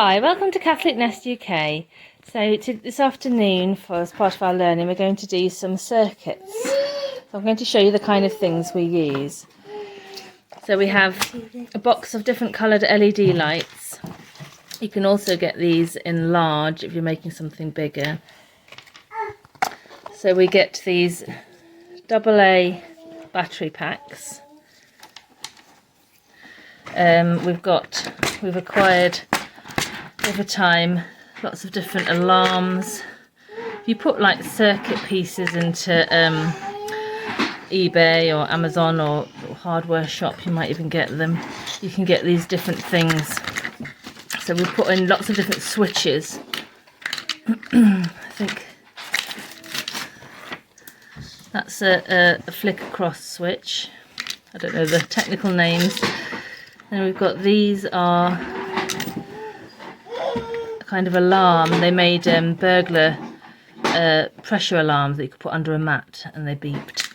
Hi, welcome to Catholic Nest UK. So this afternoon, as part of our learning, we're going to do some circuits. So I'm going to show you the kind of things we use. So we have a box of different coloured LED lights. You can also get these in large if you're making something bigger. So we get these AA battery packs. We've acquired over time lots of different alarms. If you put like circuit pieces into eBay or Amazon or hardware shop, you might even get them. You can get these different things. So we put in lots of different switches. I think that's a flick across switch. I don't know the technical names. Then we've got these are a kind of alarm. They made burglar pressure alarms that you could put under a mat and they beeped.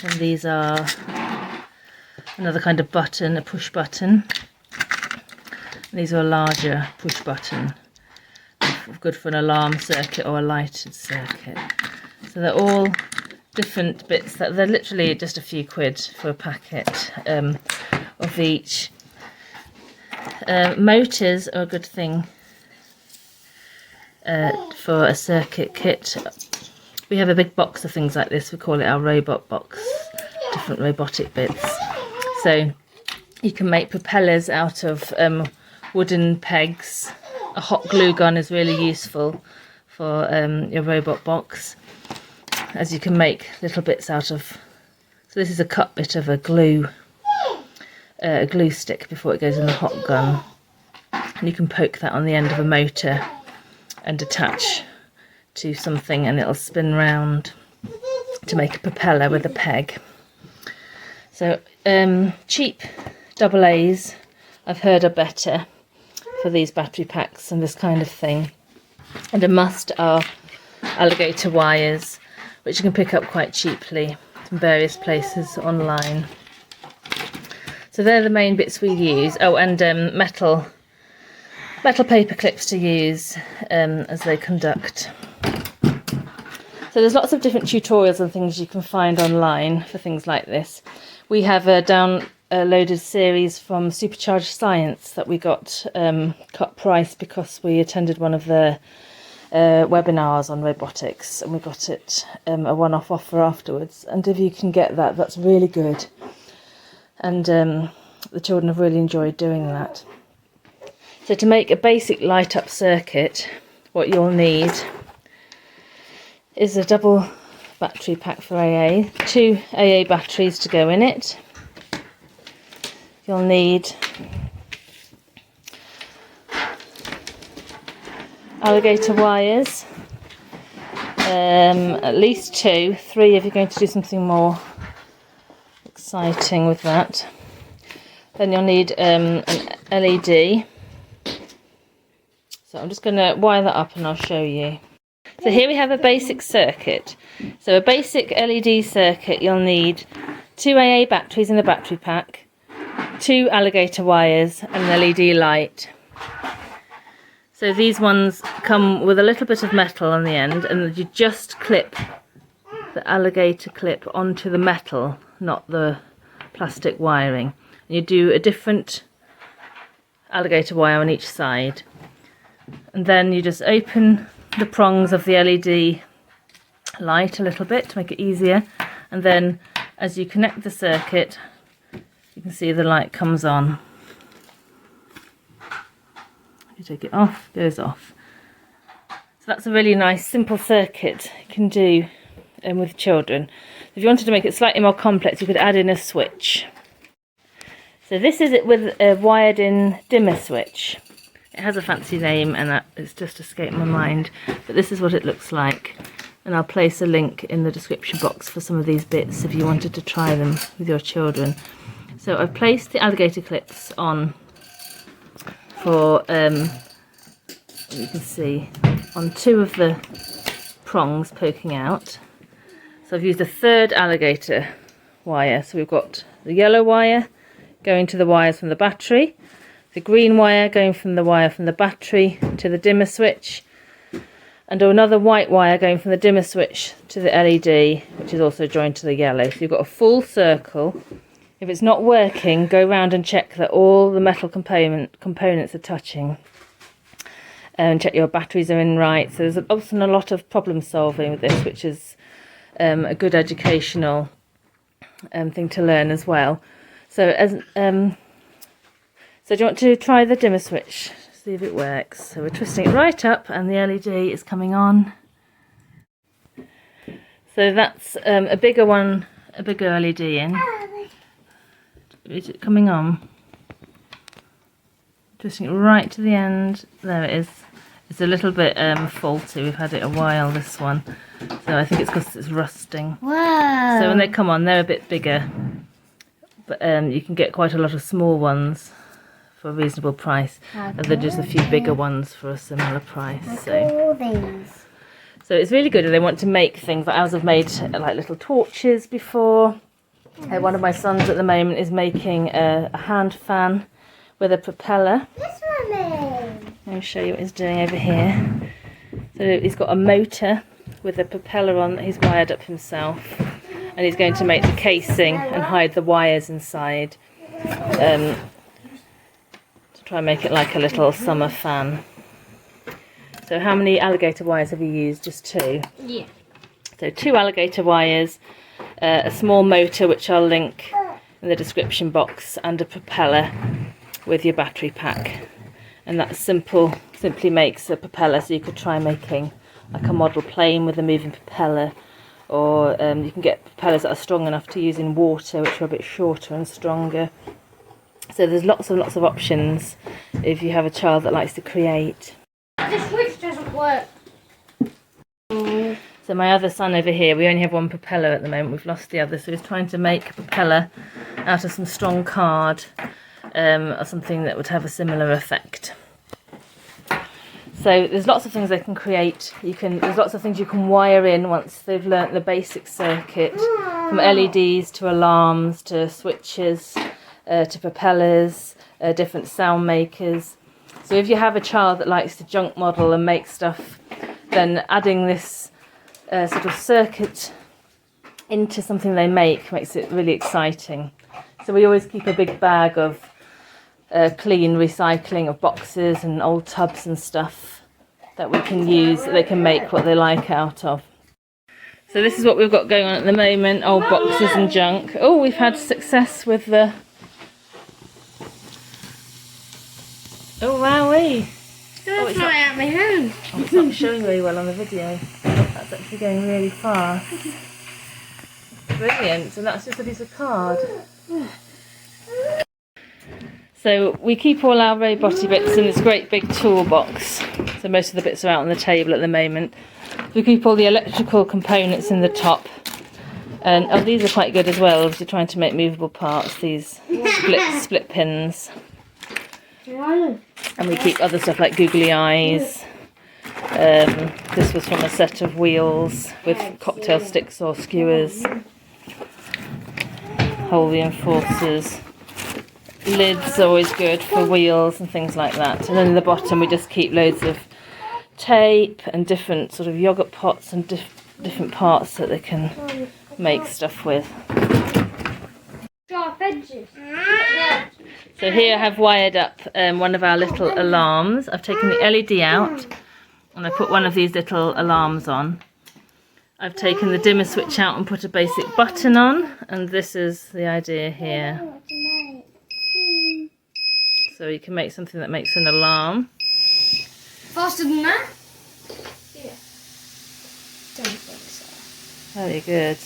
And these are another kind of button, a push button. And these are a larger push button, good for an alarm circuit or a lighted circuit. So they're all different bits. They're literally just a few quid for a packet of each. Motors are a good thing for a circuit kit. We have a big box of things like this. We call it our robot box, different robotic bits. So you can make propellers out of wooden pegs. A hot glue gun is really useful for your robot box, as you can make little bits out of. So this is a cut bit of a glue stick before it goes in the hot gun, and you can poke that on the end of a motor and attach to something and it'll spin round to make a propeller with a peg. So cheap AA's I've heard are better for these battery packs and this kind of thing, and a must are alligator wires, which you can pick up quite cheaply from various places online. So they're the main bits we use. Oh, and metal paper clips to use as they conduct. So there's lots of different tutorials and things you can find online for things like this. We have a downloaded series from Supercharged Science that we got cut price because we attended one of their webinars on robotics, and we got it a one-off offer afterwards. And if you can get that, that's really good. And the children have really enjoyed doing that. So to make a basic light up circuit, what you'll need is a double battery pack for AA, 2 AA batteries to go in it. You'll need alligator wires, at least 2, 3 if you're going to do something more exciting with that. Then you'll need an LED. So I'm just going to wire that up and I'll show you. So here we have a basic circuit. So a basic LED circuit, you'll need 2 AA batteries in the battery pack, 2 alligator wires and an LED light. So these ones come with a little bit of metal on the end, and you just clip the alligator clip onto the metal, not the plastic wiring. And you do a different alligator wire on each side. And then you just open the prongs of the LED light a little bit to make it easier, and then as you connect the circuit you can see the light comes on. You take it off, it goes off. So that's a really nice simple circuit you can do with children. If you wanted to make it slightly more complex, you could add in a switch. So this is it with a wired in dimmer switch. It has a fancy name and that it's just escaped my mind, but this is what it looks like, and I'll place a link in the description box for some of these bits if you wanted to try them with your children. So I've placed the alligator clips on for, you can see, on 2 of the prongs poking out. So I've used a 3rd alligator wire. So we've got the yellow wire going to the wires from the battery, the green wire going from the wire from the battery to the dimmer switch, and another white wire going from the dimmer switch to the LED, which is also joined to the yellow. So you've got a full circle. If it's not working, go round and check that all the metal components are touching, and check your batteries are in right. So there's often a lot of problem solving with this, which is a good educational thing to learn as well. So so do you want to try the dimmer switch? See if it works. So we're twisting it right up and the LED is coming on. So that's a bigger one, a bigger LED in. Is it coming on? Twisting it right to the end. There it is. It's a little bit faulty. We've had it a while, this one. So I think it's because it's rusting. Wow. So when they come on, they're a bit bigger. But you can get quite a lot of small ones for a reasonable price, and then just a few bigger ones for a similar price. So it's really good if they want to make things. Like ours have made like little torches before. One of my sons at the moment is making a hand fan with a propeller. Let me show you what he's doing over here. So he's got a motor with a propeller on that he's wired up himself, and he's going to make the casing and hide the wires inside. Try and make it like a little summer fan. So how many alligator wires have you used? Just 2? Yeah. So 2 alligator wires, a small motor which I'll link in the description box, and a propeller with your battery pack. And that simply makes a propeller, so you could try making like a model plane with a moving propeller, or you can get propellers that are strong enough to use in water, which are a bit shorter and stronger. So there's lots of options if you have a child that likes to create. The switch doesn't work. So my other son over here, we only have one propeller at the moment, we've lost the other, so he's trying to make a propeller out of some strong card, or something that would have a similar effect. So there's lots of things they can create. There's lots of things you can wire in once they've learnt the basic circuit, from LEDs to alarms to switches, to propellers, different sound makers. So if you have a child that likes to junk model and make stuff, then adding this sort of circuit into something they make makes it really exciting. So we always keep a big bag of clean recycling of boxes and old tubs and stuff that we can use, that they can make what they like out of. So this is what we've got going on at the moment, old boxes and junk. Oh, we've had success with the... Oh, wowee! It's not out of my hand. Oh, it's not showing very well on the video. That's actually going really fast. Brilliant, and that's just a piece of card. So we keep all our roboty bits in this great big toolbox. So most of the bits are out on the table at the moment. We keep all the electrical components in the top. And oh, these are quite good as well if you're trying to make movable parts, these split pins. And we keep other stuff like googly eyes. This was from a set of wheels with cocktail sticks or skewers. Hole reinforcers. Lids are always good for wheels and things like that. And then in the bottom we just keep loads of tape and different sort of yogurt pots and different parts that they can make stuff with. Sharp edges. So here I have wired up one of our little alarms. I've taken the LED out and I put one of these little alarms on. I've taken the dimmer switch out and put a basic button on, and this is the idea here. So you can make something that makes an alarm. Faster than that? Yeah. Don't think so. Very good.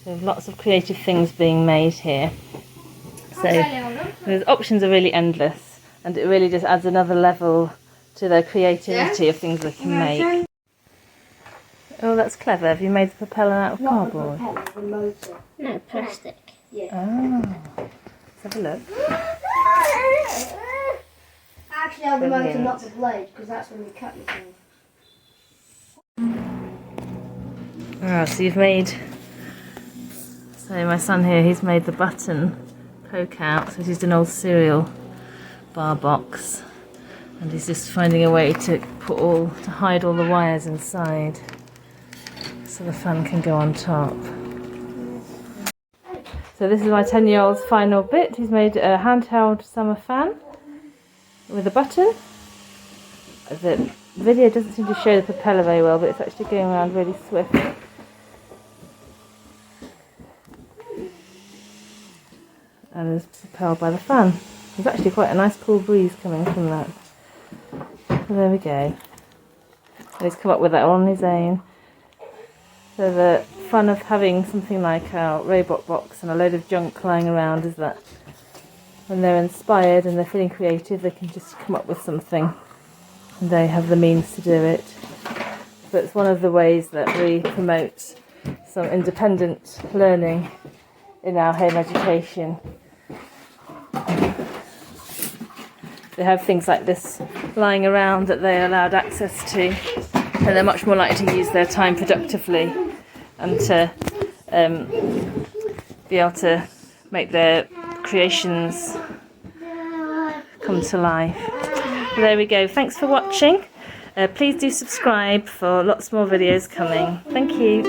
There's lots of creative things being made here. So the options are really endless, and it really just adds another level to their creativity of things they can make. Oh, that's clever. Have you made the propeller out of cardboard? The motor. No, plastic. Yeah. Oh. Let's have a look. Actually, on the motor, not the blade, because that's when you cut your thing. Oh, so you've made... So my son here, he's made the button poke out. So he's used an old cereal bar box, and he's just finding a way to hide all the wires inside, so the fan can go on top. So this is my 10-year-old's final bit. He's made a handheld summer fan with a button. The video doesn't seem to show the propeller very well, but it's actually going around really swift. And it's propelled by the fan. There's actually quite a nice cool breeze coming from that. So there we go. And he's come up with that all on his own. So the fun of having something like a robot box and a load of junk lying around is that when they're inspired and they're feeling creative, they can just come up with something, and they have the means to do it. So it's one of the ways that we promote some independent learning in our home education. They have things like this lying around that they're allowed access to, and they're much more likely to use their time productively and to be able to make their creations come to life. There we go. Thanks for watching. Please do subscribe for lots more videos coming. Thank you.